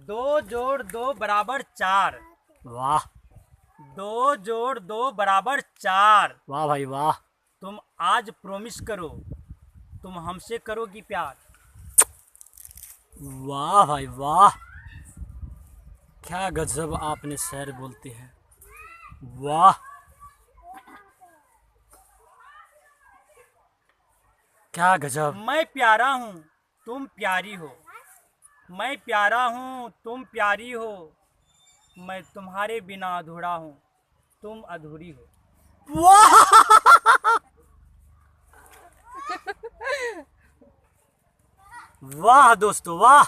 दो जोड़ दो बराबर चार। वाह। दो जोड़ दो बराबर चार। वाह भाई वाह। तुम आज प्रॉमिस करो, तुम हमसे करोगी प्यार। वाह भाई वाह, क्या गजब आपने शेर बोलते हैं। वाह, क्या गजब। मैं प्यारा हूँ तुम प्यारी हो, मैं प्यारा हूँ तुम प्यारी हो, मैं तुम्हारे बिना अधूरा हूँ तुम अधूरी हो। वाह वाह दोस्तों वाह,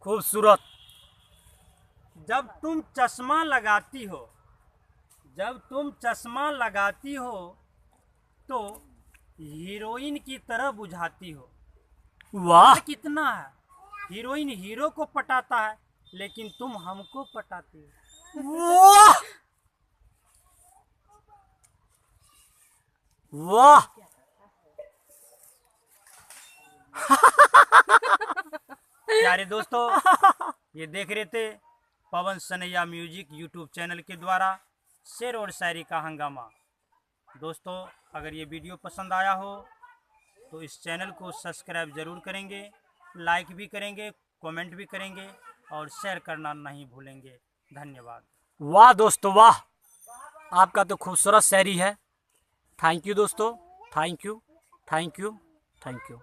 खूबसूरत। जब तुम चश्मा लगाती हो, जब तुम चश्मा लगाती हो तो हीरोइन की तरह बुझाती हो। वाह कितना है, हीरोइन हीरो को पटाता है लेकिन तुम हमको पटाती हो। वाह वाह। प्यारे दोस्तों, ये देख रहे थे पवन सनैया म्यूजिक यूट्यूब चैनल के द्वारा शेर और शायरी का हंगामा। दोस्तों, अगर ये वीडियो पसंद आया हो तो इस चैनल को सब्सक्राइब ज़रूर करेंगे, लाइक भी करेंगे, कमेंट भी करेंगे और शेयर करना नहीं भूलेंगे। धन्यवाद। वाह दोस्तों वाह, आपका तो खूबसूरत शायरी है। थैंक यू दोस्तों, thank you thank you thank you.